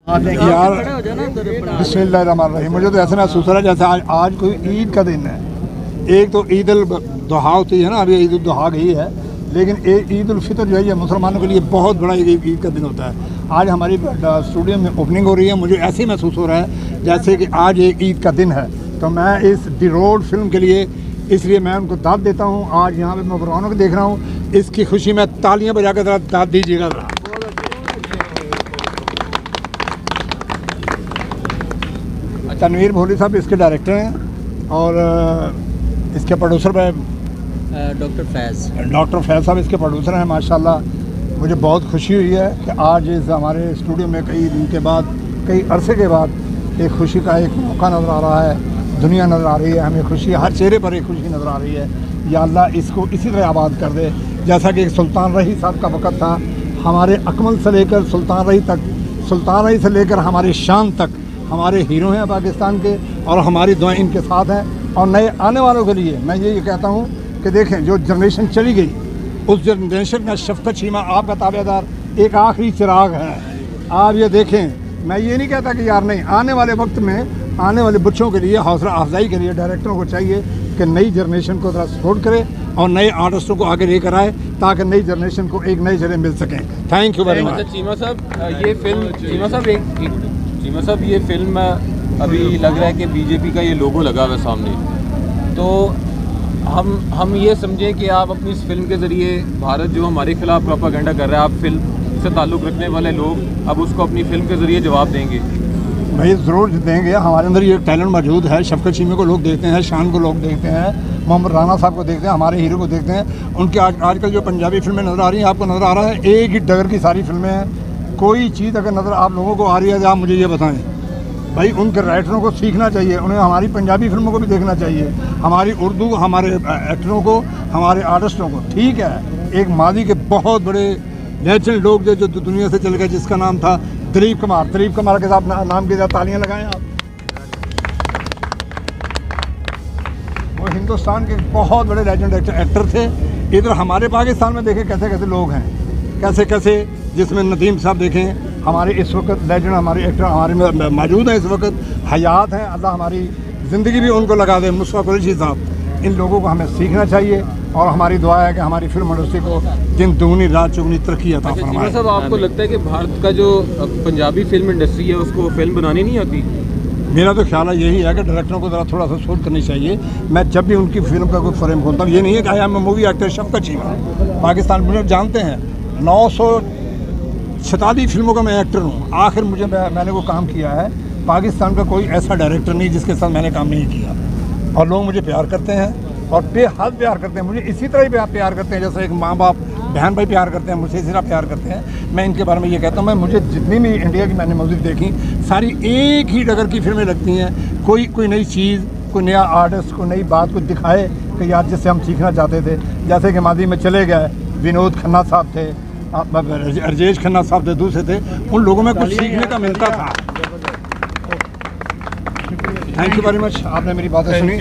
यार बिस्मिल्लाहिर्रहमानिर्रहीम। मुझे तो ऐसा महसूस हो रहा है जैसे आज कोई ईद का दिन है। एक तो ईद उल दुहा होती है ना, अभी ईद उल दुहा गई है, लेकिन ईद उल फितर जो है ये मुसलमानों के लिए बहुत बड़ा ईद का दिन होता है। आज हमारी स्टूडियो में ओपनिंग हो रही है। मुझे ऐसे ही महसूस हो रहा है जैसे कि आज एक ईद का दिन है। तो मैं इस दी रोड फिल्म के लिए इसलिए मैं उनको दाद देता हूँ। आज यहाँ पे मैं रौनक देख रहा हूँ, इसकी खुशी में तालियाँ बजा कर ज़रा दाद दीजिएगा ज़रा। तनवीर भोली साहब इसके डायरेक्टर हैं और इसके प्रोड्यूसर डॉक्टर फैज़ साहब इसके प्रोड्यूसर हैं। माशाल्लाह मुझे बहुत खुशी हुई है कि आज इस हमारे स्टूडियो में कई दिन के बाद, कई अरसे के बाद एक खुशी का एक मौका नज़र आ रहा है। दुनिया नज़र आ रही है, हमें खुशी, हर चेहरे पर एक खुशी नज़र आ रही है। या अल्लाह इसको इसी तरह आबाद कर दे जैसा कि सुल्तान रही साहब का वक़्त था। हमारे अकमल से लेकर सुल्तान रही तक, सुल्तान रही से लेकर हमारे शान तक हमारे हीरो हैं पाकिस्तान के, और हमारी दुआएं इनके साथ हैं। और नए आने वालों के लिए मैं ये कहता हूँ कि देखें, जो जनरेशन चली गई उस जनरेशन का शफ़क़त शीमा आपका ताबेदार एक आखिरी चिराग है। आप ये देखें, मैं ये नहीं कहता कि यार नहीं, आने वाले वक्त में आने वाले बच्चों के लिए हौसला अफजाई के लिए डायरेक्टरों को चाहिए कि नई जनरेशन को ज़रा सपोर्ट करे और नए आर्टिस्टों को आगे लेकर आए ताकि नई जनरेशन को एक नई जगह मिल सकें। Thank you very much. Cheema साहब, ये फिल्म चीमा साहब ये फिल्म अभी लग रहा है कि बीजेपी का ये लोगो लगा हुआ है सामने, तो हम ये समझें कि आप अपनी इस फिल्म के ज़रिए भारत जो हमारे खिलाफ प्रोपागेंडा कर रहा है, आप फिल्म से ताल्लुक़ रखने वाले लोग अब उसको अपनी फिल्म के ज़रिए जवाब देंगे? भाई ज़रूर देंगे। हमारे अंदर ये टैलेंट मौजूद है। शफ़क़त शीमा को लोग देखते हैं, शान को लोग देखते हैं, मोहम्मद राना साहब को देखते हैं, हमारे हीरो को देखते हैं। उनकी आजकल जो पंजाबी फिल्में नज़र आ रही हैं, आपको नज़र आ रहा है एक ही डगर की सारी फिल्में हैं। कोई चीज़ अगर नज़र आप लोगों को आ रही है तो आप मुझे ये बताएं। भाई उनके राइटरों को सीखना चाहिए, उन्हें हमारी पंजाबी फिल्मों को भी देखना चाहिए, हमारी उर्दू, हमारे एक्टरों को, हमारे आर्टिस्टों को। ठीक है, एक मादी के बहुत बड़े लेजेंड लोग जो दुनिया से चले गए, जिसका नाम था दिलीप कुमार के साथ नाम की तालियां लगाएं आप। वो हिंदुस्तान के बहुत बड़े लेजेंड एक्टर थे। इधर हमारे पाकिस्तान में देखें कैसे कैसे लोग हैं, कैसे कैसे, जिसमें नदीम साहब देखें, हमारे इस वक्त लेजेंड हमारे एक्टर हमारे मौजूद हैं, इस वक्त हयात हैं। अल्लाह हमारी ज़िंदगी भी उनको लगा दे, मुस्तफ़ा कुरैशी साहब। इन लोगों को हमें सीखना चाहिए और हमारी दुआ है कि हमारी फिल्म इंडस्ट्री को दिन दुगनी रात चौगुनी तरक्की अता फरमाए। साहब, आपको लगता है कि भारत का जो पंजाबी फिल्म इंडस्ट्री है उसको फिल्म बनानी नहीं आती? मेरा तो ख्याल यही है कि डायरेक्टरों को ज़रा थोड़ा सा सोच करनी चाहिए। मैं जब भी उनकी फिल्म का कोई फ्रेम खोलता हूँ, ये नहीं है कि मैं मूवी एक्टर शफ़क़त शीमा पाकिस्तान में जानते हैं 946 फिल्मों का मैं एक्टर हूँ। आखिर मैंने वो काम किया है। पाकिस्तान का कोई ऐसा डायरेक्टर नहीं जिसके साथ मैंने काम नहीं किया, और लोग मुझे प्यार करते हैं और बेहद प्यार करते हैं। मुझे इसी तरह ही प्यार करते हैं जैसे एक माँ बाप बहन भाई प्यार करते हैं, मुझे इसी तरह प्यार करते हैं। मैं इनके बारे में ये कहता हूँ, मुझे जितनी भी इंडिया की मैंने म्यूज़िक देखी सारी एक ही डगर की फिल्में लगती हैं। कोई नई चीज़, कोई नया आर्टिस्ट, कोई नई बात को दिखाए कि यार जिससे हम सीखना चाहते थे। जैसे कि मादी में चले गए विनोद खन्ना साहब थे, राजेश खन्ना साहब थे, दूसरे थे, उन लोगों में कुछ सीखने का मिलता था। थैंक यू वेरी मच, आपने मेरी बातें सुनी।